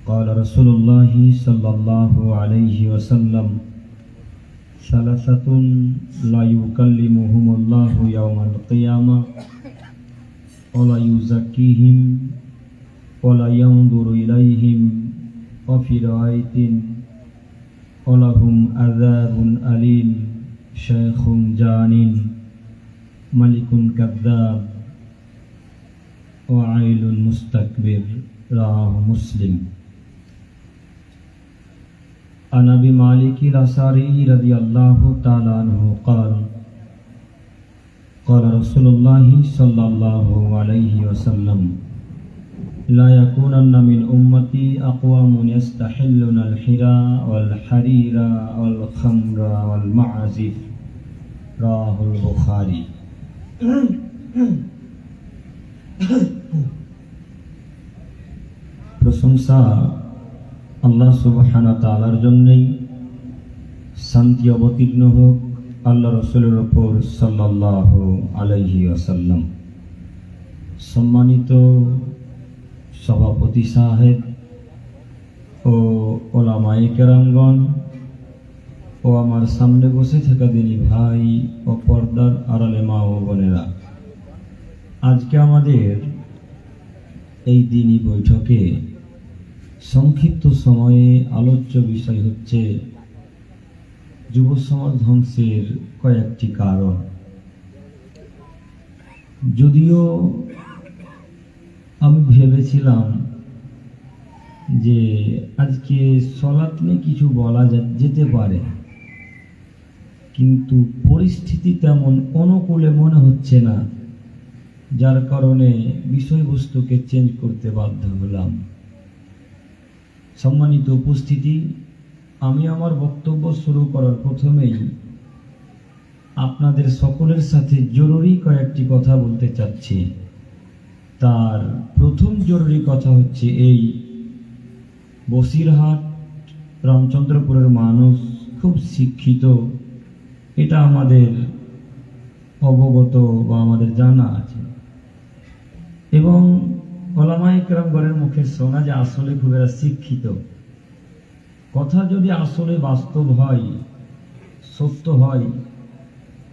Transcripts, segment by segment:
قال رسول الله صلى الله عليه وسلم ثلاثة لا يكلمهم الله يوم القيامة ولا يزكيهم ولا ينظر إليهم وفي رواية ولهم عذاب أليم شيخ جانٍ ملك كذاب وعيل مستكبر رواه مسلم. عن أبي مالك الأشعري رضي الله تعالى عنه قال قال رسول الله صلى الله عليه وسلم لا يكونن من أمتي أقوام يستحلون الحرى والحرير والخمر والمعازف رواه البخاري. প্রশংসা আল্লাহ সুবহানাহু ওয়া তাআলার জন্যই, শান্তি অবতীর্ণ হোক আল্লাহ রাসূলের উপর সাল্লাল্লাহু আলাইহি ওয়াসাল্লাম। সম্মানিত সভাপতি সাহেব ও ওলামায়ে কেরামগণ ও আমার সামনে বসে থাকা দিনী ভাই ও পর্দার আড়ালে মা ও বোনেরা, আজকে আমাদের এই দিনী বৈঠকে সংক্ষিপ্ত সময়ে আলোচ্য বিষয় হচ্ছে যুব সমাজ ধ্বংসের কয়েকটি কারণ। যদিও আমি ভেবেছিলাম যে আজকে সলাত নিয়ে কিছু বলা যেতে পারে, কিন্তু পরিস্থিতি তেমন অনুকূলে মনে হচ্ছে না, যার কারণে বিষয়বস্তুকে চেঞ্জ করতে বাধ্য হলাম। সম্মানিত উপস্থিতি, আমি আমার বক্তব্য শুরু করার প্রথমেই আপনাদের সকলের সাথে জরুরি কয়েকটি কথা বলতে চাচ্ছি। তার প্রথম জরুরি কথা হচ্ছে এই, বসিরহাট রামচন্দ্রপুরের মানুষ খুব শিক্ষিত, এটা আমাদের অবগত বা আমাদের জানা আছে, এবং ওলামায়ে কেরামগণের মুখে শোনা যে আসলে খুব এরা শিক্ষিত। কথা যদি আসলে বাস্তব হয়, সত্য হয়,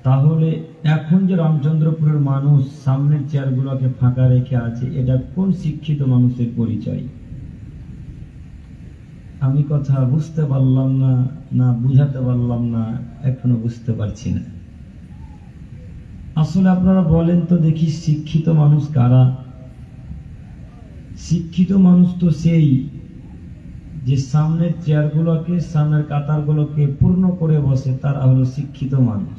তাহলে এখন যে রামচন্দ্রপুরের মানুষ সামনের চেয়ারগুলোকে ফাঁকা রেখে আছে, এটা কোন শিক্ষিত মানুষের পরিচয়? আমি কথা বুঝতে পারলাম না, না বুঝাতে পারলাম না, এখনো বুঝতে পারছি না। আসলে আপনারা বলেন তো দেখি, শিক্ষিত মানুষ কারা? শিক্ষিত মানুষ তো সেই যে সামনের চেয়ারগুলোকে, সামনের কাতারগুলোকে পূর্ণ করে বসে, তারা হলো শিক্ষিত মানুষ।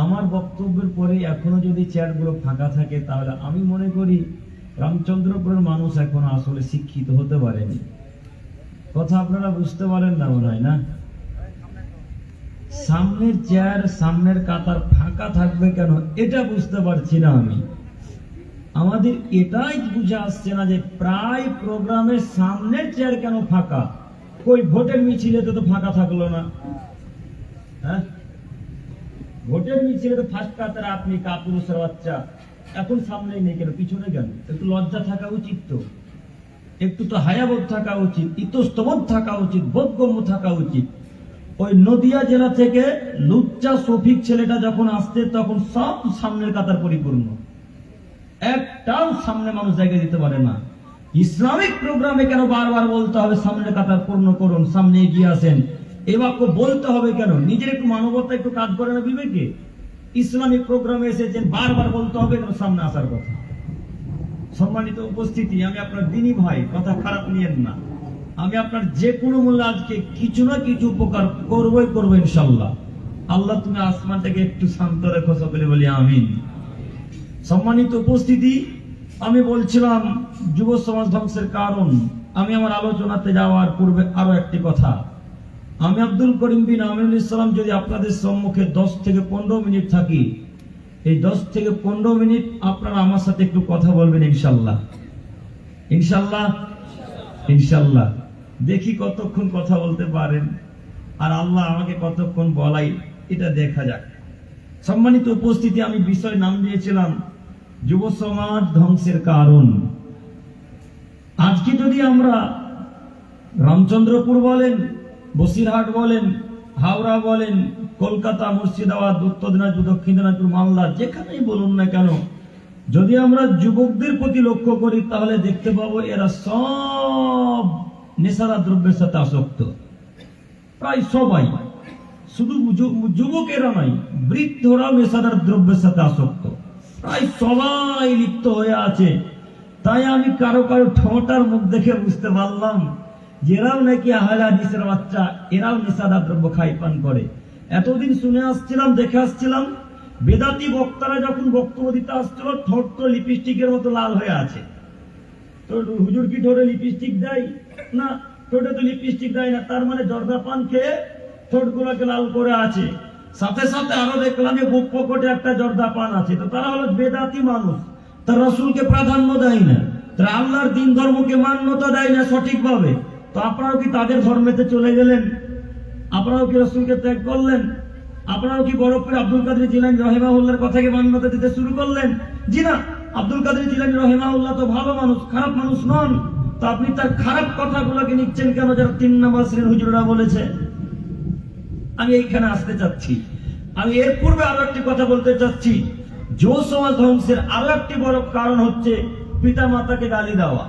আমার বক্তব্যের পরে এখনো যদি চেয়ারগুলো ফাঁকা থাকে, তাহলে আমি মনে করি রামচন্দ্রপুরের মানুষ এখনো আসলে শিক্ষিত হতে পারেনি। কথা আপনারা বুঝতে পারেন না মনে হয়, না? সামনের চেয়ার, সামনের কাতার ফাঁকা থাকবে কেন, এটা বুঝতে পারছি না আমি। আমাদের এটাই বুঝে আসছে না যে প্রায় প্রোগ্রামের সামনের চেয়ার কেন ফাঁকা। কই ভোটের মিছিলে তো ফাঁকা থাকলো না? হ্যাঁ, ভোটের মিছিলে তো ফার্স্ট কাতারে আপনি কাপুরুষের বাচ্চা, এখন সামনেই নেই কেন, পিছনে কেন? একটু লজ্জা থাকা উচিত, তো একটু তো হায়াবোধ থাকা উচিত, ইতস্তবোধ থাকা উচিত, বোধগম্য থাকা উচিত। ওই নদিয়া জেলা থেকে লুচ্চা শফিক ছেলেটা যখন আসছে, তখন সব সামনের কাতার পরিপূর্ণ, একটাও সামনে মানুষ জায়গা দিতে পারে না। ইসলামিক প্রোগ্রামে কেন বারবার বলতে হবে সামনের কাতার পূর্ণ করুন, সামনে এগিয়ে আসেন? এ বাক্য বলতে হবে কেন? নিজের একটু মানবতা একটু কাজ করে না বিবেকে? ইসলামিক প্রোগ্রামে এসেছেন, বারবার বলতে হবে কেন সামনে আসার কথা? সম্মানিত উপস্থিতি, আমি আপনার দিনী ভাই, কথা খারাপ নিয়েন না। আমি আপনার যে কোনো মূল্যে আজকে কিছু না কিছু উপকার করবই করবো ইনশাল্লাহ। আল্লাহ তুমি আসমানটাকে একটু শান্ত রেখো, সকলে বলি আমিন। সম্মানিত উপস্থিতি, আমি বলছিলাম যুব সমাজ ধ্বংসের কারণ। আমি আমার আলোচনাতে যাওয়ার পূর্বে আরো একটি কথা, আমি আব্দুল করিম বিন আমিনুল ইসলাম যদি আপনাদের সম্মুখে 10 থেকে 15 মিনিট থাকি, এই 10 থেকে 15 মিনিট আপনারা আমার সাথে একটু কথা বলবেন ইনশাল্লাহ। ইনশাল্লাহ, ইনশাল্লাহ। দেখি কতক্ষণ কথা বলতে পারেন, আর আল্লাহ আমাকে কতক্ষণ বলাই, এটা দেখা যাক। সম্মানিত উপস্থিতি, আমি বিষয় নাম দিয়েছিলাম যুব সমাজ ধ্বংসের কারণ। আজকে যদি আমরা রামচন্দ্রপুর বলেন, বসিরহাট বলেন, হাওড়া বলেন, কলকাতা, মুর্শিদাবাদ, উত্তর দিনাজপুর, দক্ষিণ দিনাজপুর, মালদা, যেখানেই বলুন না কেন, যদি আমরা যুবকদের প্রতি লক্ষ্য করি তাহলে দেখতে পাবো এরা সব নেশাদার দ্রব্যের সাথে আসক্ত। প্রায় সবাই, শুধু যুবকেরা নয়, বৃদ্ধরাও নেশাদার দ্রব্যের সাথে আসক্ত। প্রায় সবাই লিপ্ত হয়ে আছে। তাই আমি কারো কারো ঠোঁটার মুখ দেখে বুঝতে পারলাম যে এরাও নাকি আহলে হাদিসের বাচ্চা, এরাও নেশাদার দ্রব্য খাই পান করে। এতদিন শুনে আসছিলাম, দেখে আসছিলাম, বেদাতি বক্তারা যখন বক্তব্য দিতে আসছিল ঠোঁট তো লিপস্টিকের মতো লাল হয়ে আছে। তো হুজুর কি ঠোঁটে লিপস্টিক দেয়? না, ঠোঁটে তো লিপস্টিক দেয় না। তার মানে জর্দা পান খেয়ে ঠোঁট গুলোকে লাল করে আছে। সাথে সাথে আরো দেখলাম যে বুক পকেটে একটা জর্দা পান আছে। তো তারা হলো বেদাতি মানুষ, তারা রাসূলকে প্রাধান্য দেয় না, তারা আল্লাহর দিন ধর্মকে মান্যতা দেয় না সঠিকভাবে। তো আপনারাও কি তাদের ধর্মেতে চলে গেলেন? আপনারাও কি রাসূলকে ত্যাগ করলেন? আপনারাও কি বরফপুর আব্দুল কাদের জিলানী রাহিমাহুল্লাহর কথাকে মান্যতা দিতে শুরু করলেন? জি না, আব্দুল কাদের জিলানী রাহিমাহুল্লাহ তো ভালো মানুষ, খারাপ মানুষ নন। তো আপনি তার খারাপ কথাগুলোকে নিচ্ছেন কেন, যারা 3 নম্বর শ্রেণীর হুজুররা বলেছে? আমি এইখানে আসতে চাচ্ছি। আমি এর পূর্বে আরো একটি কথা বলতে চাচ্ছি। যুব সমাজ ধ্বংসের আরো একটি বড় কারণ হচ্ছে পিতা মাতাকে গালি দেওয়া।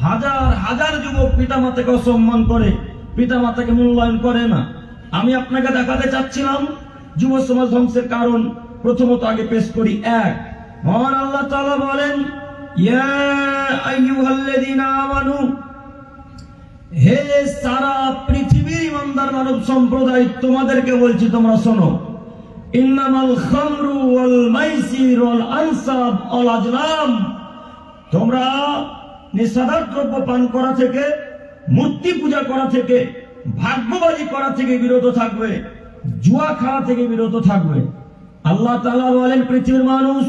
হাজার হাজার যুবক পিতা মাতাকে অসম্মান করে, পিতা মাতাকে মূল্যায়ন করে না। আমি আপনাকে দেখাতে চাচ্ছিলাম যুব সমাজ ধ্বংসের কারণ। প্রথমত আগে পেশ করি, এক, মহান আল্লাহ তাআলা বলেন, ইয়া আইয়ুহাল্লাযীনা আমানু, হে সারা পৃথিবীর ইমানদার মানব সম্প্রদায়, তোমাদেরকে বলছি তোমরা শোনো, ইন্নামাল খামরু ওয়াল মাইসির ওয়াল আনসাব ওয়াল আজলাম, তোমরা নেশাদার দ্রব্য পান করা থেকে, মূর্তি পূজা করা থেকে, ভাগ্যবাজি করা থেকে বিরত থাকবে, জুয়া খেলা থেকে বিরত থাকবে। আল্লাহ তাআলা বলেন, পৃথিবীর মানুষ,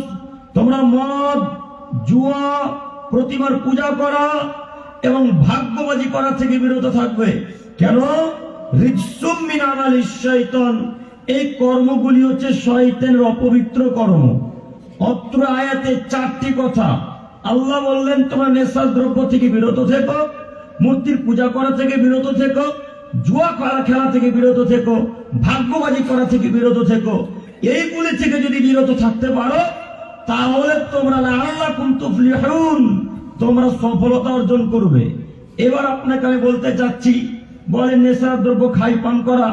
তোমরা মদ, জুয়া, প্রতিমার পূজা করা এবং ভাগ্যবাজি করা থেকে বিরত থাকবে। কেন? রিজসুম মিন আমালিশ শাইতান, এই কর্মগুলি হচ্ছে শয়তানের অপবিত্র কর্ম। অত্র আয়াতে 4টি কথা। আল্লাহ বললেন, তোমরা নেশার দ্রব্য থেকে বিরত থেকো, মূর্তির পূজা করা থেকে বিরত থেকো, জুয়া খেলা থেকে বিরত থেকো, ভাগ্যবাজি করা থেকে বিরত থেকো। এইগুলি থেকে যদি বিরত থাকতে পারো তাহলে তোমরা লাআল্লাকুম তুফলিহুন, তোমরা সফলতা অর্জন করবে। এবার আপনাকে আমি বলতে চাচ্ছি, বলেন নেশার দ্রব্য খাই পান করা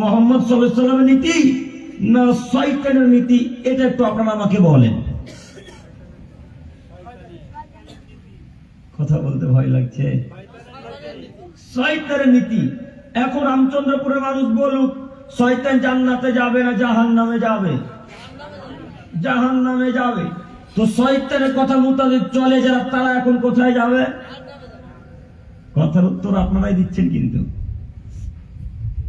মুহাম্মদ সাল্লাল্লাহু আলাইহি ওয়াসাল্লামের নীতি না শয়তানের নীতি? এটা একটু আপনারা আমাকে বলেন। কথা বলতে ভয় লাগছে। শয়তানের নীতি। এখন রামচন্দ্রপুরের মানুষ বলুক, শয়তান জান্নাতে যাবে না জাহান্নামে যাবে? জাহান্নামে যাবে। তো শয়তানের কথা মোতাবেক চলে যারা, তারা এখন কোথায় যাবে? কথার উত্তর আপনারাই দিচ্ছেন কিন্তু,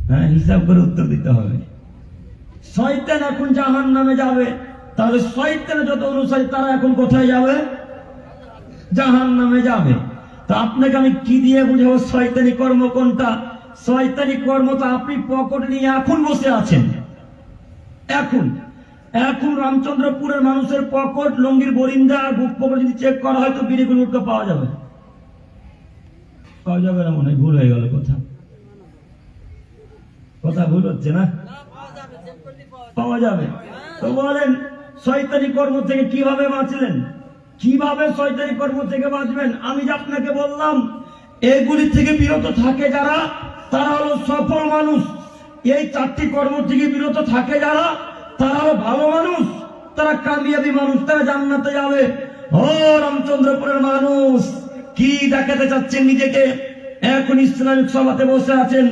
হ্যাঁ, হিসাব করে উত্তর দিতে হবে। শয়তান এখন জাহান্নামে যাবে, তাহলে শয়তানের যত অনুসারী তারা এখন কোথায় যাবে? জাহান্নামে যাবে। তো আপনাকে আমি কি দিয়ে বুঝাবো শয়তানি কর্ম কোনটা? শয়তানি কর্ম তো আপনি পকেট নিয়ে এখন বসে আছেন। এখন রামচন্দ্রপুরের মানুষের পকেট, লঙ্গির বরিন্দা আর বুক পকেট যদি চেক করা হয় তো বিড়িগুলো পাওয়া যাবে? পাওয়া যাবে না, মনে হয় ভুল হয়ে গেল। কথা ভুল হচ্ছে না? পাওয়া যাবে। তো বলেন শয়তানি কর্ম থেকে কিভাবে বাঁচলেন? কিভাবে শয়তানি কর্ম থেকে বাঁচবেন? আমি যে আপনাকে বললাম, এগুলি থেকে বিরত থাকে যারা, তারা হলো সফল মানুষ। এই 4টি কর্ম থেকে বিরত থাকে যারা, তারা হলো ভালো মানুষ, তারা কামিয়াবি মানুষ, তারা জান্নাতে যাবে। ও রামচন্দ্রপুরের মানুষ, কি দেখাতে চাচ্ছেন নিজেকে? এখন ইসলামিক সভাতে বসে আছেন,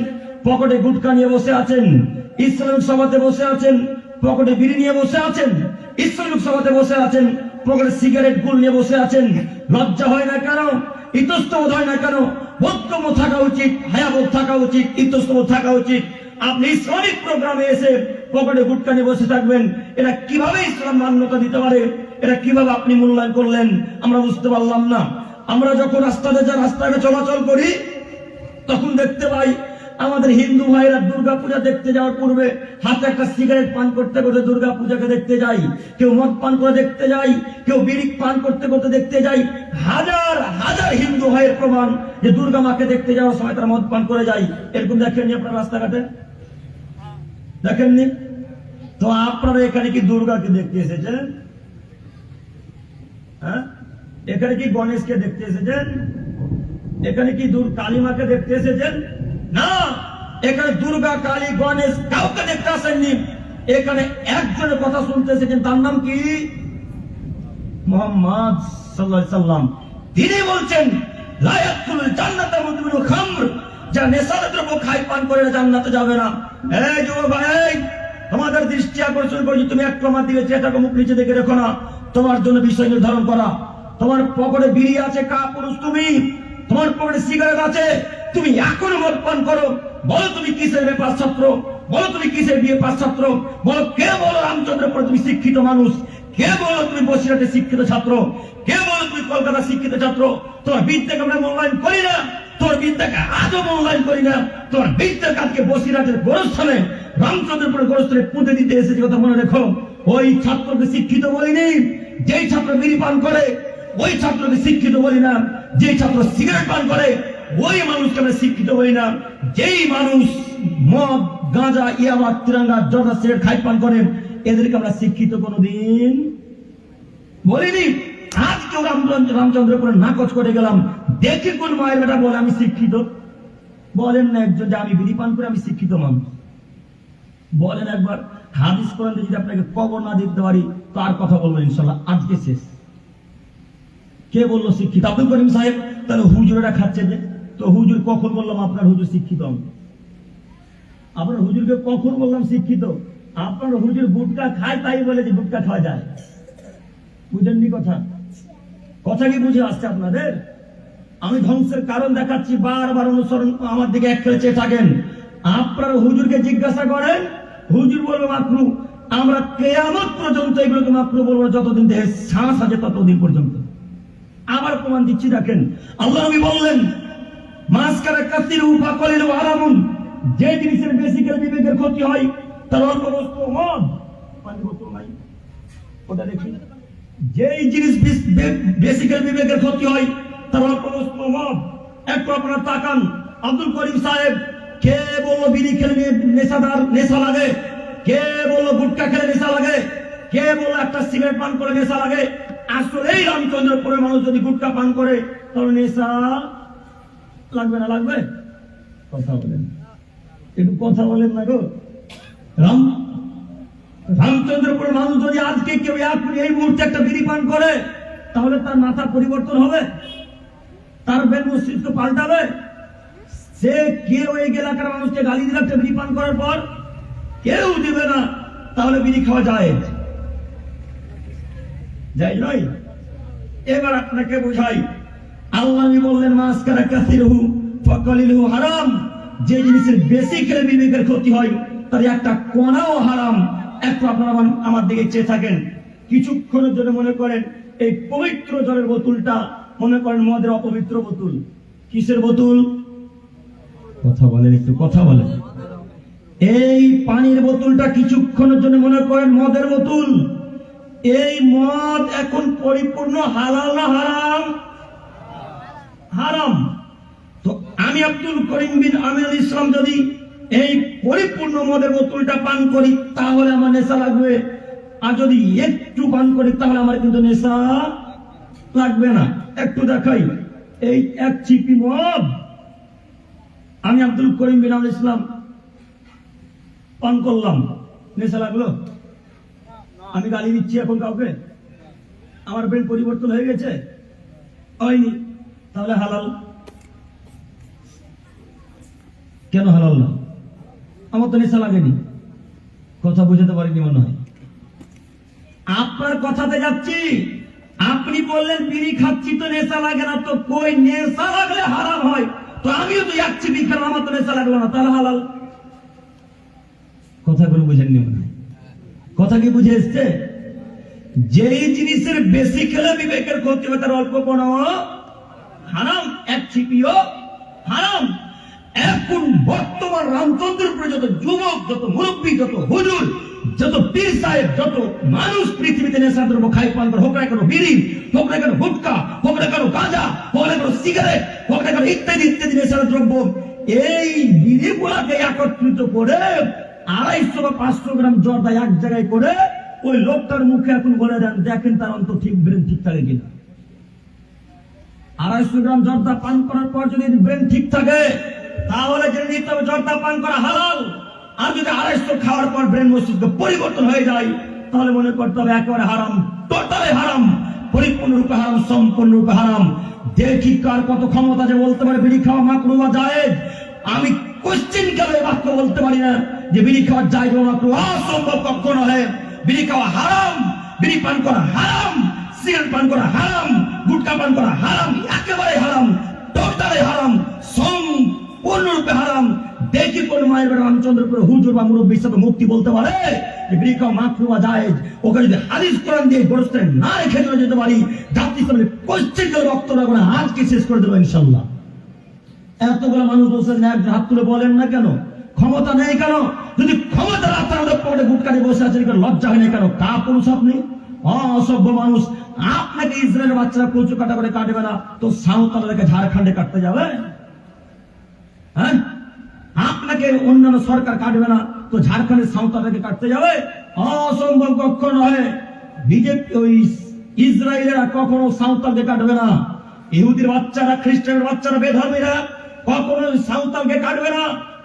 পকেটে গুটকা নিয়ে বসে আছেন। ইসলামিক সভাতে বসে আছেন, পকেটে বিড়ি নিয়ে বসে আছেন। ইসলামিক সভাতে বসে আছেন, পকেটে সিগারেট গুল নিয়ে বসে আছেন। লজ্জা হয় না কেন? ইতস্তবোধ হয় না কেন? বোধগম্য থাকা উচিত, হায়াবোধ থাকা উচিত, ইতস্তবোধ থাকা উচিত। আপনি ইসলামিক প্রোগ্রামে এসে পকেটে গুটকা নিয়ে বসে থাকবেন, এটা কিভাবে ইসলাম মান্যতা দিতে পারে? এটা কিভাবে আপনি মূল্যায়ন করলেন? আমরা বুঝতে পারলাম না। আমরা যখন রাস্তাঘাটে চলাচল করি তখন দেখতে পাই আমাদের হিন্দু ভাইরা দুর্গা পূজা দেখতে যাওয়ার পূর্বে হাতে একটা সিগারেট পান করতে করতে দুর্গা পূজাকে দেখতে যাই, কেউ মদ পান করে দেখতে যাই, কেউ বিড়ি পান করতে করতে দেখতে যাই। হাজার হাজার হিন্দু ভাইয়ের প্রমাণ যে দুর্গা মাকে দেখতে যাওয়ার সময় তারা মদ পান করে যায়। এরকম দেখেননি আপনারা রাস্তাঘাটে? দেখেননি? তো আপনারা এখানে কি দুর্গাকে দেখতে এসেছেন? হ্যাঁ, এখানে কি গণেশকে দেখতে এসেছেন? এখানে কি কালী মাকে দেখতে এসেছেন? না, এখানে দুর্গা, কালী, গণেশ কাউকে দেখতে আসেননি। এখানে একজনের কথা শুনতে এসেছেন, তার নাম কি? মুহাম্মদ সাল্লাল্লাহু আলাইহি সাল্লাম। তিনি বলছেন লা ইয়াদখুলুল জান্নাতা মুদমিনুল খামর, যারা নেশাদার দ্রব্য খায় পান করে জান্নাতে যাবে না। এই যুবক ভাই, তোমাদের দৃষ্টি আকর্ষণ করছি, তুমি একটু আমার দিকে চেটাকে মুখ নিচে দেখে রেখো না। তোমার জন্য বিষয় নির্ধারণ করা। তোমার পকেটে বিড়ি আছে, কা পুরুষ তুমি? তোমার পকেটে সিগারেট আছে, তুমি এখনো মদ পান করো। বলো তুমি কিসের পাস ছাত্র? বলো তুমি কিসের বিয়ে পাস ছাত্র? বলো কে বলো রামচন্দ্রপুরে তুমি শিক্ষিত মানুষ? কে বলো তুমি বসিরহাটে শিক্ষিত ছাত্র? কে বলো তুমি কলকাতা শিক্ষিত ছাত্র? তোমার বিদ্যাকে আমরা মূল্যায়ন করি না, তোমার বিদ্যাকে আজও মূল্যায়ন করি না। তোমার বিদ্যাকে আজকে বসিরহাটের গোরস্থানে, রামচন্দ্রপুরের গোরস্থানে পুঁতে দিতে এসেছে, কথা মনে রেখো। ওই ছাত্রকে শিক্ষিত বলিনি যেই ছাত্র বিড়ি পান করে, ওই ছাত্রকে শিক্ষিত বলি না যেই ছাত্র সিগারেট পান করে, ওই মানুষকে আমরা শিক্ষিত বলি না যেই মানুষ মদ, গাঁজা, ইয়াবা, তিরঙ্গা, জর্দা, সিগারেট খাই পান করেন, এদেরকে আমরা শিক্ষিত কোনোদিন বলিনি। আজকেও রামচন্দ্রপুরে নাকচ করে গেলাম, দেখে কোন মায়ের বেটা বলে আমি শিক্ষিত? বলেন না একজন যে আমি বিড়ি পান করে আমি শিক্ষিত মানুষ? বলেন একবার হাদিস কোরআন যদি আপনাকে কবর না দিতে পারি তো আর কথা বলবো ইনশাল্লাহ। আজকে শেষ। কে বললো শিক্ষিত? আব্দুল করিম সাহেব। তাহলে হুজুরেরা খাচ্ছে যে, তো হুজুর কখন বললাম আপনার হুজুর শিক্ষিত? আপনার হুজুরকে কখন বললাম শিক্ষিত? আপনার হুজুর গুটকা খায় তাই বলে যে গুটকা খাওয়া যায়। বুঝেননি কথা? কথা কি বুঝে আসছে আপনাদের? আমি ধ্বংসের কারণ দেখাচ্ছি, বারবার অনুসরণ আমার দিকে এক খেলে চেয়ে থাকেন। আপনার হুজুরকে জিজ্ঞাসা করেন, হুজুর বলবে মাকরু। আমরা কিয়ামত পর্যন্ত এগুলোকে মাকরু বলবো, যতদিন দেহে শ্বাস আছে ততদিন পর্যন্ত। আবার প্রমাণ দিচ্ছি, দেখেন। আল্লাহ নবী বললেন মাসকারা কাসিরু ফাকালিলু হারামুন, যে জিনিসের বেসিক্যাল বিবেকের ক্ষতি হয় তার অল্প বস্তু মদ। পানি বোতল নাই, ওটা দেখি। যেই জিনিস বেসিক্যাল বিবেকের ক্ষতি হয় তার অল্প বস্তু মদ। একটু আপনারা তাকান। আব্দুল করিম সাহেব, কে বললো বিড়ি খেলে নেশা লাগে? কে বললো গুটকা খেলে নেশা লাগে? কে বললো একটা সিগারেট পান করে নেশা লাগে? আসলেই রামচন্দ্রপুরের মানুষ যদি গুটকা পান করে তাহলে নেশা লাগবে না? লাগবে? কথা বলেন, একটু কথা বলেন না গো। রামচন্দ্রপুরের মানুষ যদি আজকে কেউ এই মুহূর্তে একটা বিড়ি পান করে তাহলে তার মাথা পরিবর্তন হবে, তার ব্রেন মস্তিষ্ক পাল্টাবে। সে কেউ এই এলাকার মানুষকে গালি দিলে একটা বিড়ি পান করার পর কেউ দিবে না, তাহলে বিড়ি খাওয়া যায় যাই নয়? এবার আপনাকে বুঝাই। আল্লাহ বললেন মাসকারা কাসিরহু ফাকালিলহু হারাম, যে জিনিসের বেশি খেলে বিবেকের ক্ষতি হয় তার একটা কোনাও হারাম। একটু আপনারা আমার দিকে চেয়ে থাকেন, কিছুক্ষণের জন্য মনে করেন এই পবিত্র জলের বোতলটা মনে করেন মদের অপবিত্র বোতল। কিসের বোতল? কথা বলেন, একটু কথা বলেন। এই পানির বোতলটা কিছুক্ষণের জন্য মনে করেন মদের বোতল। এই মদ এখন পরিপূর্ণ হালাল না হারাম? হারাম। তো আমি আব্দুল করিম বিন আমিনুল ইসলাম যদি এই পরিপূর্ণ মদের বোতলটা পান করি তাহলে আমার নেশা লাগবে, আর যদি একটু পান করি তাহলে আমার কিন্তু নেশা লাগবে না। একটু দেখাই, এই এক চিপি মদ আমি আব্দুল করিম বিন আমিনুল ইসলাম পান করলাম, নেশা লাগলো? আমি গালি দিচ্ছি এখন কাউকে? আমার ব্রেন পরিবর্তন হয়ে গেছে? হয়নি। তাহলে হালাল কেন? হালাল না, আমার তো নেশা লাগেনি। কথা বুঝাতে পারিনি মনে হয়। আপনার কথাতে যাচ্ছি। আপনি বললেন বিড়ি খাচ্ছি তো নেশা লাগে না, তো কই নেশা লাগলে হারাম হয়? তো আমিও তো যাচ্ছি বিড়ি খেলাম, আমার তো নেশা লাগলো না, তাহলে হালাল। কথাগুলো বুঝেননি মনে হয়? কথা কি বুঝে এসছে? যেই জিনিসের বেশি খেলে বিবেকের ক্ষতি হবে তার অল্প কোনো হারাম, এক ছিপিও হারাম। এখন বর্তমান রামচন্দ্রপুরে যত যুবক, যত মুরব্বী, যত হুজুর, যত পীর সাহেব, যত মানুষ পৃথিবীতে নেশা দ্রব্য খাই পান করে, হোক না কেন বিড়ি, হোক না কেন গুটখা, হোক না কেন গাঁজা, হোক না কেন সিগারেট, হোক না কেন ইত্যাদি ইত্যাদি নেশার দ্রব্য, এই বিড়িগুলাকে একত্রিত করে 250 বা 500 গ্রাম জর্দা এক জায়গায় করে ওই লোকটার মুখে এখন বলে দেন, দেখেন তার অন্তত ঠিক ব্রেন ঠিক থাকে কিনা। 250 গ্রাম জর্দা পান করার পর যদি ব্রেন ঠিক থাকে তাহলে জেনে নিতে হবে জর্দা পান করা হালাল। আর যদি 250 খাওয়ার পর ব্রেন মস্তিষ্ক পরিবর্তন হয়ে যায় তাহলে মনে করতে হবে একেবারে হারাম, টোটালি হারাম, পরিপূর্ণরূপে হারাম, সম্পূর্ণরূপে হারাম। দেখি কার কত ক্ষমতা যে বলতে পারে বিড়ি খাওয়া মাকরুহ বা জায়েজ। আমি কোশ্চেন কালে বাক্য বলতে পারি না যে বিড়ি খাওয়া জায়েজ বা মাকরুহ, অসম্ভব কখনো হয়। বিড়ি খাওয়া হারাম, বিড়ি পান করা হারাম, সিগারেট পান করা হারাম, গুটখা পান করা হারাম, একেবারে হারাম, টোটালি হারাম, সম্পূর্ণরূপে হারাম। দেখি কোন মায়ের বেটা রামচন্দ্রপুর হুজুর বা মুরব্বীর সাথে মুক্তি বলতে পারে যে বিড়ি খাওয়া মাকরুহ বা জায়েজ। ওকে যদি হাদিস কোরআন দিয়ে গোরস্থানে না রেখে চলে যেতে পারি, জাতি ইসলামের কোশ্চেন কালে বক্তব্য রাখবো না, আজকে শেষ করে দেবো ইনশাল্লাহ। এতগুলো মানুষ বলছেন না, হাত তুলে বলেন না কেন? ক্ষমতা নেই কেন? যদি ক্ষমতা রাস্তার মধ্যে পড়ে গুটকারি বসে আছেন, লজ্জা হয় না কেন? কা পুরুষ আপনি? অসভ্য মানুষ। আপনাকে ইসরায়েলের বাচ্চারা কচু কাটা করে কাটবে না তো সাঁওতালকে ঝাড়খণ্ডে কাটতে যাবে? হ্যাঁ, আপনাকে অন্যান্য সরকার কাটবে না তো ঝাড়খণ্ডের সাঁওতালকে কাটতে যাবে? অসম্ভব কখনো হয়। বিজেপি ওই ইসরায়েলেরা কখনো সাঁওতালকে কাটবে না। ইহুদির বাচ্চারা, খ্রিস্টানের বাচ্চারা, বেধর্মীরা কখনো সাঁওতালকে কাটবে না।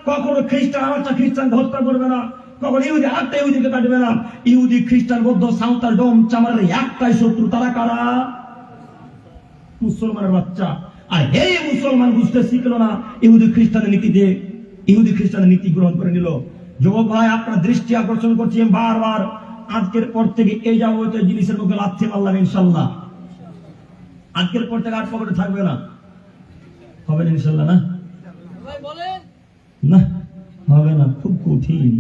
কখনো খ্রিস্টান বাচ্চা খ্রিস্টানকে হত্যা করবে না। কখনো ইহুদি আরেকটা ইহুদিকে কাটবে না। ইহুদি, খ্রিস্টান, বৌদ্ধ, সাঁওতাল, ডোম, চামারের একটাই শত্রু, তারা কারা? মুসলমানের বাচ্চা। আর এই মুসলমান বুঝতে শিখলো না ইহুদি খ্রিস্টানের নীতিতে, ইহুদি খ্রিস্টানের নীতি গ্রহণ করে নিল। যুবক ভাই, আপনার দৃষ্টি আকর্ষণ করছি বারবার, আজকের পর থেকে এই যাবতীয় জিনিসের মুখে লাথি মারলাম ইনশাল্লাহ। আজকের পর থেকে আর পকেটে থাকবে না, হবে না ইনশাল্লাহ? না না হবে না, খুব কঠিন,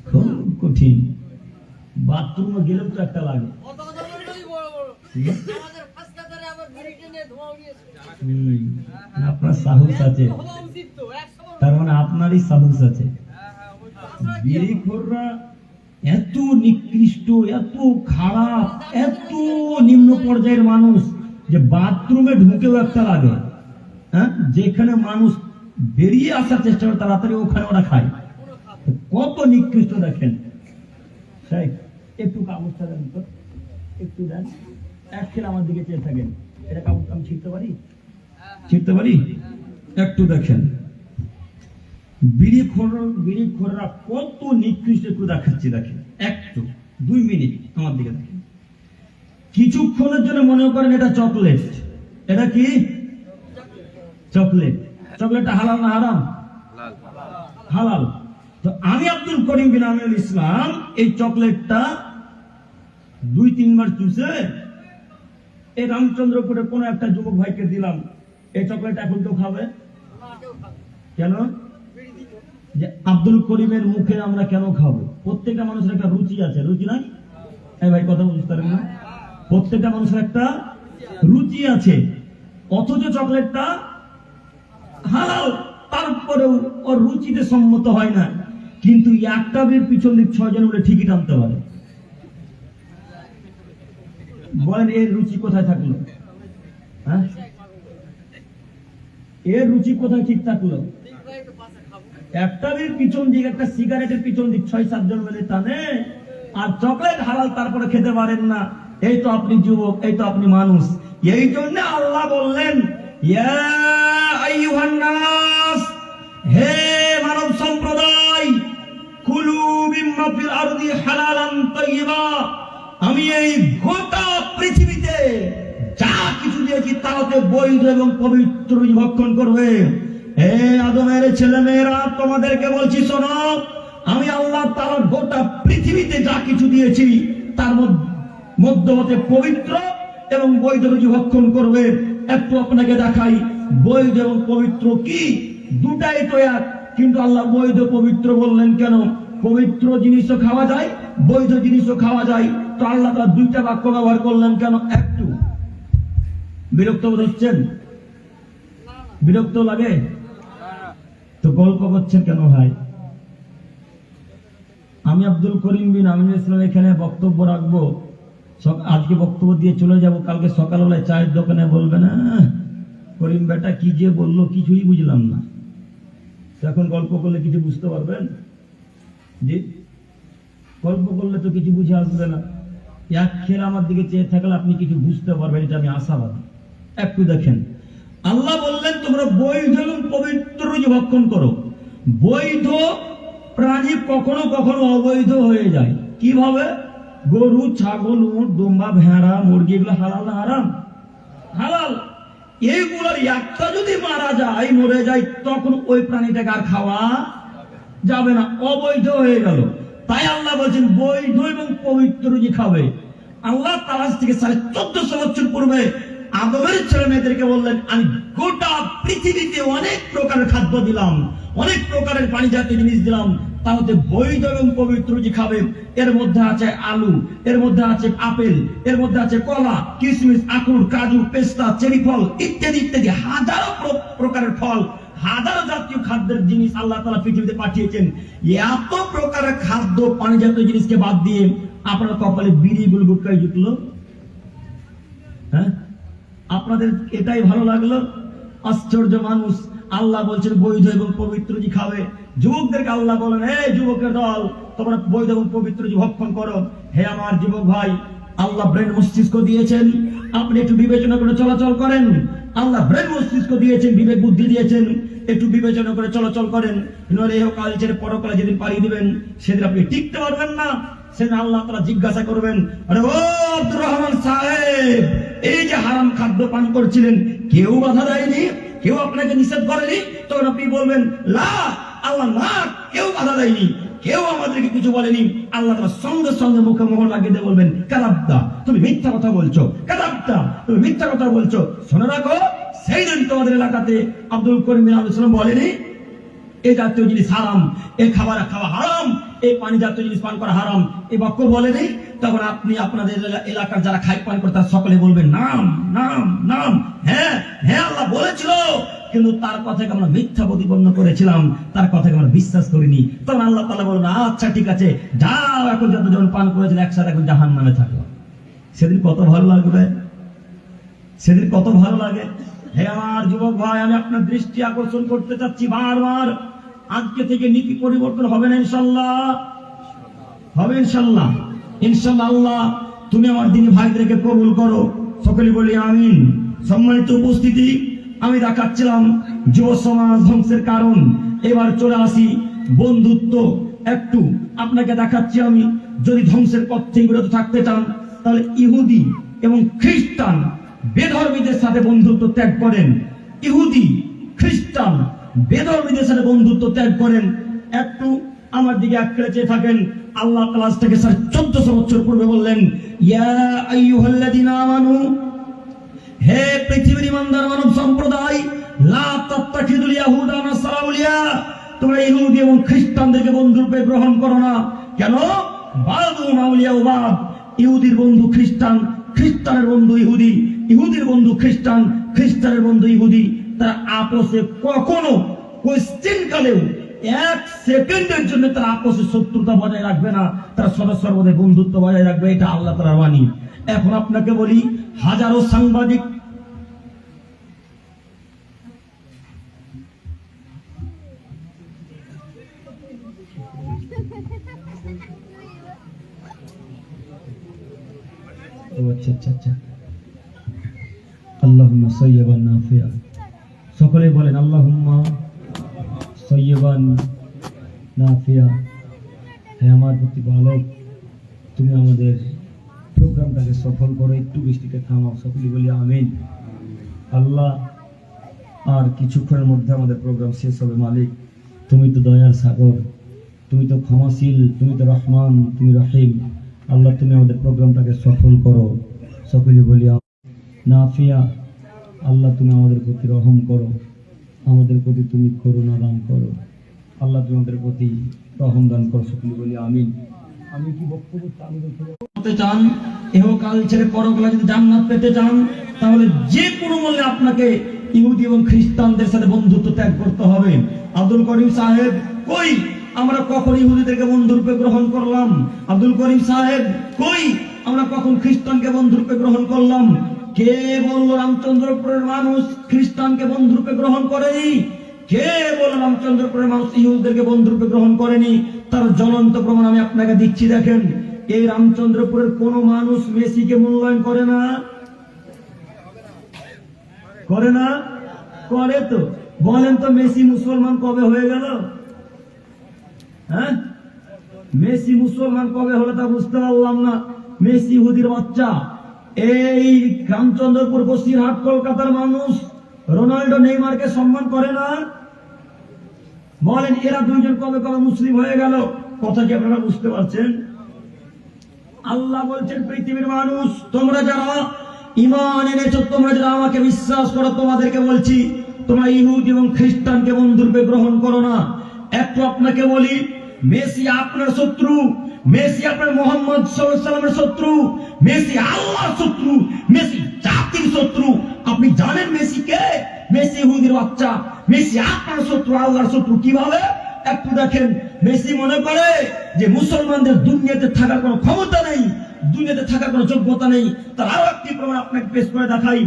খুব কঠিন। বাথরুমে গেলেও তো একটা লাগে। আপনার সাহস আছে, তার মানে আপনারই সাহস আছে। বিড়িখোররা এত নিকৃষ্ট, এত খারাপ, এত নিম্ন পর্যায়ের মানুষ যে বাথরুমে ঢুকেও একটা লাগে। হ্যাঁ, যেখানে মানুষ বেরিয়ে আসার চেষ্টা করে তাড়াতাড়ি ওখানে ওরা খায়। কত নিকৃষ্ট দেখেন। একটু কাগজটা দেন তো, একটু দেন। এক খেলে আমার দিকে চেয়ে থাকেন, এটা কাগজ আমি ছিঁড়তে পারি? ছিঁড়তে পারি? একটু দেখেন বিড়িখোররা কত নিকৃষ্ট, একটু দেখাচ্ছি দেখেন, একটু 2 মিনিট আমার দিকে দেখেন। কিছুক্ষণের জন্য মনে করেন এটা চকলেট। এটা কি চকলেট? চকলেটটা হালাল না হারাম? হালাল। তো আমি আব্দুল করিম বিন আমিনুল ইসলাম এই চকলেটটা 2-3 বার চুষে এই রামচন্দ্রপুরে কোন একটা যুবক ভাইকে দিলাম। এই চকলেট এখন কেউ খাবে? কেন? যে আব্দুল করিমের মুখে আমরা কেন খাবো? প্রত্যেকটা মানুষের একটা রুচি আছে, রুচি নাই? এই ভাই কথা বুঝতে পারেন না? প্রত্যেকটা মানুষের একটা রুচি আছে, অথচ চকলেটটা হালাল, তারপরেও ওর রুচিতে সম্মত হয় না। কিন্তু একটা বের পিছন দিক 6 জন বলে ঠিকই টানতে পারে। বলেন এর রুচি কোথায় থাকলো? হ্যাঁ, এর রুচি কোথায় ঠিক থাকলো? একটা বের পিছন দিক, একটা সিগারেটের পিছন দিক 6-7 জন মিলে টানে, আর চকলেট হালাল তারপরে খেতে পারেন না। এই তো আপনি যুবক, এই তো আপনি মানুষ। এই জন্য আল্লাহ বললেন, ইয়া আইয়ুহান নাস, হে মানব সম্প্রদায়, কুলু মিম্মা ফিল আরদি হালালান তাইয়্যিবা, আমি এই গোটা পৃথিবীতে যা কিছু দিয়েছি তাতে বৈধ এবং পবিত্র ভক্ষণ করবে। হে আদমের ছেলে মেয়েরা, তোমাদেরকে বলছি শোনো, আমি আল্লাহ তাআলা গোটা পৃথিবীতে যা কিছু দিয়েছি তার মধ্যে পবিত্র এবং বৈধ রুজি ভক্ষণ করবে। একটু আপনাকে দেখাই বৈধ এবং পবিত্র কি, দুটাই তো এক, কিন্তু আল্লাহ বৈধ পবিত্র বললেন কেন? পবিত্র জিনিসও খাওয়া যায়, বৈধ জিনিসও খাওয়া যায়, তো আল্লাহ তাআলা 2টা বাক্য ব্যবহার করলেন কেন? একটু বিরক্ত বোধ হচ্ছেন? বিরক্ত লাগে তো তো গল্প করছেন কেন ভাই? আমি আব্দুল করিম বিন আমিনুল ইসলাম এখানে বক্তব্য রাখবো, আজকে বক্তব্য দিয়ে চলে যাব, কালকে সকালবেলায় চায়ের দোকানে বলবে না করিম বেটা কি যে বললো কিছুই বুঝলাম না। এখন গল্প করলে কিছু বুঝতে পারবেন? জি, গল্প করলে তো কিছু বুঝে আসবে না। এক খেলে আমার দিকে চেয়ে থাকলে আপনি কিছু বুঝতে পারবেন, এটা আমি আশাবাদী। একটু দেখেন, আল্লাহ বললেন তোমরা বৈধ এবং পবিত্র রোজা ভক্ষণ করো। বৈধ প্রাণী কখনো কখনো অবৈধ হয়ে যায়। কিভাবে? গরু, ছাগল, উট, দুম্বা, ভেড়া, মুরগি, এগুলো হালাল না হারাম? হালাল। এইগুলোর একটা যদি মারা যায়, মরে যায়, তখন ওই প্রাণীটাকে আর খাওয়া যাবে না, অবৈধ হয়ে গেল। তাই আল্লাহ বলছেন বৈধ এবং পবিত্র রোজা খাবে। আল্লাহ তাআলা থেকে 1450 বছর পূর্বে আদমের ছেলে মেয়েদেরকে বললেন আমি গোটা পৃথিবীতে অনেক প্রকারের খাদ্য দিলাম, অনেক প্রকারের পানি জাতীয় জিনিস দিলাম, তার মধ্যে বৈধ এবং পবিত্র রোজা খাবে। এর মধ্যে আছে আলু, এর মধ্যে আছে আপেল, এর মধ্যে আছে কলা, কিশমিশ, আখরোট, কাজু, পেস্তা, চেরি ফল ইত্যাদি ইত্যাদি হাজারো প্রকারের ফল, হাজারো জাতীয় খাদ্যের জিনিস আল্লাহ তাআলা পৃথিবীতে পাঠিয়েছেন। এত প্রকারের খাদ্য পানি জাতীয় জিনিসকে বাদ দিয়ে আপনার কপালে বিড়ি গুলগুটকাই জুটলো? হ্যাঁ, আপনাদের এটাই ভালো লাগলো? আশ্চর্য মানুষ। আল্লাহ বলছেন বৈধ এবং পবিত্র রোজা খাবে। যুবকদেরকে আল্লাহ বলেন এই যুবকের দল, তোমরা বৈধ এবং পবিত্র রোজা ভক্ষণ করো। হে আমার যুবক ভাই, আল্লাহ ব্রেন মস্তিষ্ক দিয়েছেন, আপনি একটু বিবেচনা করে চলাচল করেন। আল্লাহ ব্রেন মস্তিষ্ক দিয়েছেন, বিবেক বুদ্ধি দিয়েছেন, একটু বিবেচনা করে চলাচল করেন। নইলে কাল ছেড়ে পরকালে যেদিন পাড়ি দিবেন সেদিন আপনি টিকতে পারবেন না। সেদিন আল্লাহ তাআলা জিজ্ঞাসা করবেন, আরে ও আব্দুর রহমান সাহেব, এই যে হারাম খাদ্য পান করছিলেন, কেউ বাধা দেয়নি, কেউ আপনাকে নিষেধ করেনি? তখন আপনি বলবেন লা, আল্লাহ না, কেউ বাধা দেয়নি, কেউ আমাদেরকে কিছু বলেনি। আল্লাহ তাআলা সঙ্গে সঙ্গে মুখে মোহর লাগিয়ে দিয়ে বলবেন কাযাবতা, তুমি মিথ্যা কথা বলছো, কাযাবতা, তুমি মিথ্যা কথা বলছো। শুনে রাখো, সেই দিন তোমাদের এলাকাতে আব্দুল করিম বিন আমিনুল ইসলাম বলেনি এই জাতীয় জিনিস হারাম, এই খাবার খাওয়া হারাম, এই পানি জাতীয় জিনিস পান করা হারাম, এই বাক্য বলেনি? তখন আপনি আপনাদের এলাকার যারা খাই পান করে তারা সকলে বলবেন নাম নাম নাম, হ্যাঁ হ্যাঁ আল্লাহ বলেছিল, কিন্তু তার কথাকে আমরা মিথ্যা প্রতিপন্ন করেছিলাম, তার কথাকে আমরা বিশ্বাস করিনি। তখন আল্লাহ তাআলা বলবেন আচ্ছা ঠিক আছে, যাও এখন যতজন পান করেছেন একসাথে এখন জাহান্নামে থাকো। সেদিন কত ভালো লাগবে, সেদিন কত ভালো লাগে। হে আমার যুবক ভাই, আমি আপনার দৃষ্টি আকর্ষণ করতে চাচ্ছি বারবার, আজকে থেকে নীতি পরিবর্তন হবে না ইনশাআল্লাহ, হবে ইনশাআল্লাহ। ইনশাআল্লাহ আল্লাহ তুমি আমার দিনী ভাইদেরকে কবুল করো, সকলে বলি আমিন। সম্মানিত উপস্থিতি, আমি দেখাচ্ছিলাম যুব সমাজ ধ্বংসের কারণ। এবার চলে আসি বন্ধুত্ব। একটু আপনাকে দেখাচ্ছি আমি, যদি ধ্বংসের পথ থেকে বিরত থাকতে চান তাহলে ইহুদি এবং খ্রিস্টান বেধর্মীদের সাথে বন্ধুত্ব ত্যাগ করেন। ইহুদি খ্রিস্টান বেধর্মীদের সাথে বন্ধুত্ব ত্যাগ করেন। একটু আমার দিকে একটু চেয়ে থাকেন। আল্লাহ তাআলা থেকে 1450 বছর পূর্বে বললেন ইয়া আইয়ুহাল্লাযীনা আমানু, হে পৃথিবীর ইমানদার মানব সম্প্রদায়, লা তাত্তাখিযুল ইয়াহুদা ওয়া নাসারা আউলিয়া, তোমরা ইহুদি এবং খ্রিস্টানদেরকে বন্ধুরূপে গ্রহণ করো না। কেন? বাযুহুম আউলিয়াউ বাদ, ইহুদির বন্ধু খ্রিস্টান, খ্রিস্টানের বন্ধু ইহুদি, ইহুদির বন্ধু খ্রিস্টান, খ্রিস্টানের বন্ধু ইহুদি। তারা আপসে কখনো কোশ্চেন কালেও এক সেকেন্ডের জন্য তারা আপসে শত্রুতা বজায় রাখবে না, তারা সদা সর্বদাই বন্ধুত্ব বজায় রাখবে। এটা আল্লাহ তাআলার বাণী। এখন আপনাকে বলি, হাজারো সাংবাদিক আল্লাহুম্মা সাইয়্যিবান নাফিয়া, সকলে বলেন আল্লাহুম্মা সাইয়্যিবান নাফিয়া। হে আমার প্রতিপালক, তুমি আমাদের প্রোগ্রামটাকে সফল করো, একটু বৃষ্টিকে থামাও, সকলে বলি আমিন। আল্লাহ, আর কিছুক্ষণের মধ্যে আমাদের প্রোগ্রাম শেষ হবে। মালিক, তুমি তো দয়ার সাগর, তুমি তো ক্ষমাশীল, তুমি তো রহমান, তুমি রহিম। আল্লাহ, তুমি আমাদের প্রোগ্রামটাকে সফল করো, সকলে বলি নাফিয়া। আল্লাহ, তুমি আমাদের প্রতি রহম করো, আমাদের প্রতি তুমি করুণা দান করো। আল্লাহ, তুমি আমাদের প্রতি রহম দান করো, সকলে বলি আমিন। আমি কি বক্তব্য করতে চান? ইহকাল ছেড়ে পরকালে যদি জান্নাত পেতে চান, তাহলে যে কোনো মূল্যে আপনাকে ইহুদি এবং খ্রিস্টানদের সাথে বন্ধুত্ব ত্যাগ করতে হবে। আব্দুল করিম সাহেব কই? আমরা কখন ইহুদিদেরকে বন্ধুরূপে গ্রহণ করলাম? আব্দুল করিম সাহেব কই? আমরা কখন খ্রিস্টানকে বন্ধুরূপে গ্রহণ করলাম? কে বলল রামচন্দ্রপুরের মানুষ খ্রিস্টানকে বন্ধুরূপে গ্রহণ করেনি? কে বলল রামচন্দ্রপুরের মানুষ ইহুদিদেরকে বন্ধুরূপে গ্রহণ করেনি? তার জ্বলন্ত প্রমাণ আমি আপনাকে দিচ্ছি। দেখেন, এই রামচন্দ্রপুরের কোন মানুষ মেসিকে মূল্যায়ন করে না? করে না? করে তো। বলেন তো মেসি মুসলমান কবে হয়ে গেল? হ্যাঁ, মেসি মুসলমান কবে হলো তা বুঝতে পারলাম না। মেসি ইহুদির বাচ্চা। এই রামচন্দ্রপুর, বসিরহাট, কলকাতার মানুষ রোনাল্ডো, নেইমারকে সম্মান করে না? বলেন এরা দুইজন কবে কবে মুসলিম হয়ে গেল? কথা কি আপনারা বুঝতে পারছেন? আল্লাহ বলছেন, পৃথিবীর মানুষ তোমরা যারা ঈমান এনেছো, তোমরা যারা আমাকে বিশ্বাস করো, তোমাদেরকে বলছি তোমরা ইহুদি এবং খ্রিস্টানকে বন্ধুরূপে গ্রহণ করো না। একটু আপনাকে বলি, মেসি আপনার শত্রু, মেসি আপনার মুহাম্মদ সাল্লাল্লাহু আলাইহি ওয়াসাল্লামের শত্রু, মেসি আল্লাহর শত্রু, মেসি জাতির শত্রু। আপনি জানেন মেসি কে? মেসি ইহুদির বাচ্চা। মেসি আপনার শত্রু, আল্লাহর শত্রু। কিভাবে? একটু দেখেন, মেসি মনে করে যে মুসলমানদের দুনিয়াতে থাকার কোনো ক্ষমতা নেই, দুনিয়াতে থাকার কোনো যোগ্যতা নেই। তার আরো একটি প্রমাণ আপনাকে পেশ করে দেখাই।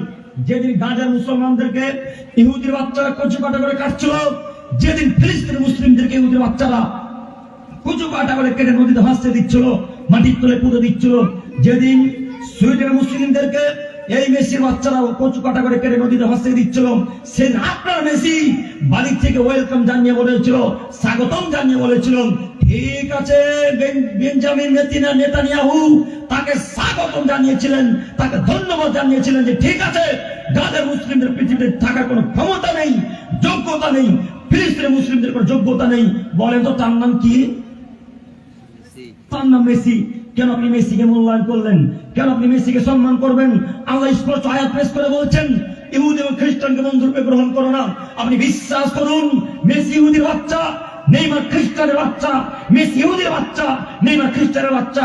যেদিন গাজার মুসলমানদেরকে ইহুদির বাচ্চারা কচু কাটা করে কাটছিল, যেদিন ফিলিস্তিনের মুসলিমদেরকে ইহুদির বাচ্চারা কচু কাটা করে কেটে নদীতে ভাসতে দিচ্ছিল, মাটির তলে পুঁতে দিচ্ছিল, যেদিন সুইডেনের মুসলিমদেরকে এই মেসির বাচ্চারা কচু কাটা করে কেটে নদীতে ভাসতে দিচ্ছিল, সেদিন আপনার মেসি বাড়ি থেকে ওয়েলকাম জানিয়ে বলেছিল, স্বাগতম জানিয়ে বলেছিল, ঠিক আছে, বেঞ্জামিন নেতানিয়াহু তাকে স্বাগতম জানিয়েছিলেন, তাকে ধন্যবাদ জানিয়েছিলেন যে ঠিক আছে, গাজার মুসলিমদের পৃথিবীতে থাকার কোনো ক্ষমতা নেই, যোগ্যতা নেই, ফিলিস্তিনের মুসলিমদের কোনো যোগ্যতা নেই। বলেন তো তার নাম কি? তার নাম মেসি। কেন আপনি মেসিকে মূল্যায়ন করলেন? কেন আপনি মেসিকে সম্মান করবেন? আল্লাহ স্পষ্ট আয়াত পেশ করে বলছেন, ইহুদি এবং খ্রিস্টানকে বন্ধুরূপে গ্রহণ করো না। আপনি বিশ্বাস করুন, মেসি ইহুদির বাচ্চা, নেইমার খ্রিস্টানের বাচ্চা। মেসি ইহুদির বাচ্চা, নেইমার খ্রিস্টানের বাচ্চা।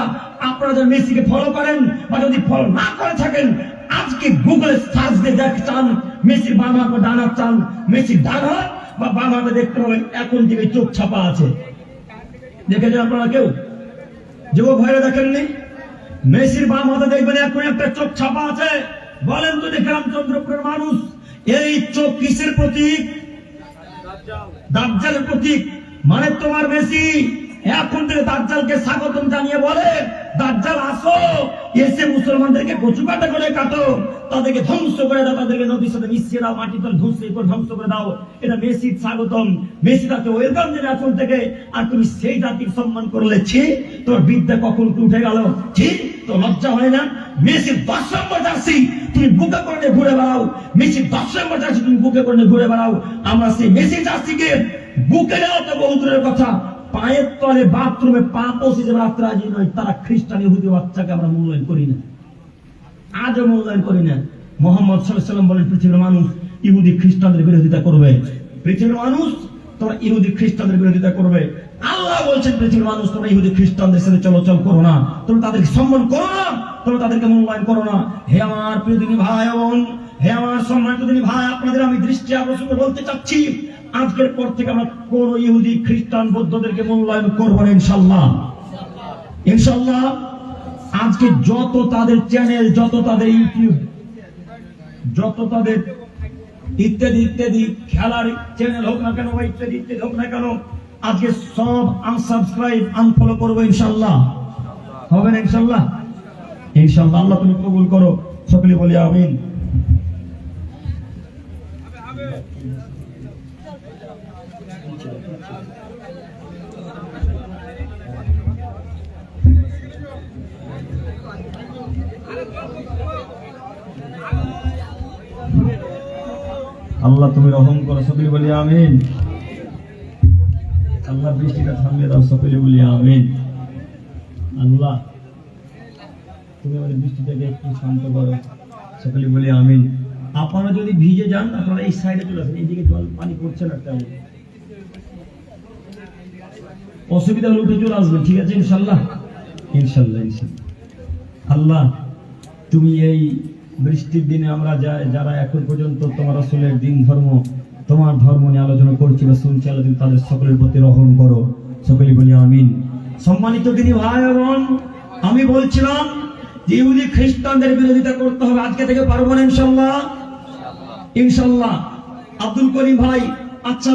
আপনারা যদি মেসিকে ফলো করেন বা যদি ফলো না করে থাকেন, আজকে গুগলে সার্চ দিয়ে দেখতে চান মেসির বাম হাত বা ডান হাত চান, মেসির ডান হাত বা বাম হাতে দেখতে পাবেন এখন থেকে চোখ ছাপা আছে। দেখেছেন আপনারা কেউ? যুবক ভাইরা দেখেননি? মেসির বাম হাতে দেখবেন এখন একটা চোখ ছাপা আছে। বলেন তো দেখে, রামচন্দ্রপুরের মানুষ, এই চোখ কিসের প্রতীক? দাজ্জালের প্রতীক। মানে তোমার মেসি এখন থেকে দাজ্জালকে স্বাগতম জানিয়ে বলে, দাজ্জাল আসো, এসে মুসলমানদেরকে কচু কাটা করে কাটো, তাদেরকে ধ্বংস করে দাও, তাদেরকে নদীর সাথে মিশিয়ে দাও, মাটির তলে ধ্বংস করে দাও। এটা মেসির স্বাগতম। মেসি তাকে ওয়েলকাম জানিয়ে এখন থেকে। আর তুমি সেই জাতির সম্মান করলে, ছি, তোর বিদ্যা কখন উঠে গেল, ছি, তো লজ্জা হয় না? মেসির 10 নম্বর জার্সি তুমি বুকে করে নিয়ে ঘুরে বেড়াও, মেসির 10 নম্বর জার্সি তুমি বুকে করে নিয়ে ঘুরে বেড়াও। আমরা সেই মেসির জার্সিকে বুকে নেওয়া তো বহু দূরের কথা, পায়ের তলে বাথরুমে পা পৌঁছে যাবে রাত্রে রাজি নয়। তারা খ্রিস্টান ইহুদি বাচ্চাকে আমরা মূল্যায়ন করি না, আজও মূল্যায়ন করি না। মুহাম্মদ সাল্লাল্লাহু আলাইহি ওয়াসাল্লাম বলেন, পৃথিবীর মানুষ ইহুদি খ্রিস্টানদের বিরোধিতা করবে। পৃথিবীর মানুষ তোমরা ইহুদি খ্রিস্টানদের বিরোধিতা করবে। আল্লাহ বলছেন, পৃথিবীর মানুষ তোমরা ইহুদি খ্রিস্টানদের সাথে চলাচল করো না, তোমরা তাদেরকে সম্মান করো না, তোমরা তাদেরকে মূল্যায়ন করো না। হে আমার প্রিয় দিনী ভাই বোন, হে আমার সম্মানিত দিনী ভাই, আপনাদের আমি দৃষ্টি আকর্ষণ করে বলতে চাচ্ছি, আজকের পর থেকে আমরা কোন ইহুদি খ্রিস্টান বৌদ্ধদেরকে মূল্যায়ন করবো না, ইনশাল্লাহ। ইনশাল্লাহ। আজকে যত তাদের চ্যানেল, যত তাদের ইউটিউব, যত তাদের ইত্যাদি ইত্যাদি খেলার চ্যানেল হোক না কেন, ইত্যাদি ইত্যাদি হোক না কেন, আজকে সব আনসাবস্ক্রাইব, আনফলো করবো, ইনশাল্লাহ। হবে না? ইনশাল্লাহ। ইনশাল্লাহ। আল্লাহ তুমি কবুল করো, সকলে বলি আমিন। আল্লাহ তুমি রহম করো, সকলে বলি আমিন। আল্লাহ বৃষ্টিটা থামিয়ে দাও, সকলে বলি আমিন। আল্লাহ তুমি আমাদের বৃষ্টিটাকে একটু শান্ত করো, সকলে বলি আমিন। আপনারা যদি ভিজে যান, আপনারা এই সাইডে চলে আসেন, এইদিকে জল পানি পড়ছে না, তেমন অসুবিধা হলে উঠে চলে আসবেন, ঠিক আছে? ইনশাল্লাহ। ইনশাল্লাহ। ইনশাল্লাহ। আল্লাহ তুমি এই বৃষ্টির দিনে আমরা যারা এখন পর্যন্ত তোমার রাসূলের দিন ধর্ম তোমার ধর্ম নিয়ে আলোচনা করছি বা শুনছি, আল্লাহ তুমি তাদের সকলের প্রতি রহম করো, সকলে বলি আমিন। সম্মানিত দিনী ভাই বোন, আমি বলছিলাম যে ইহুদি খ্রিস্টানদের বিরোধিতা করতে হবে, আজকে থেকে পারবো না ইনশাল্লাহ। ইনশাল্লাহ। আব্দুল করিম ভাই, আচ্ছা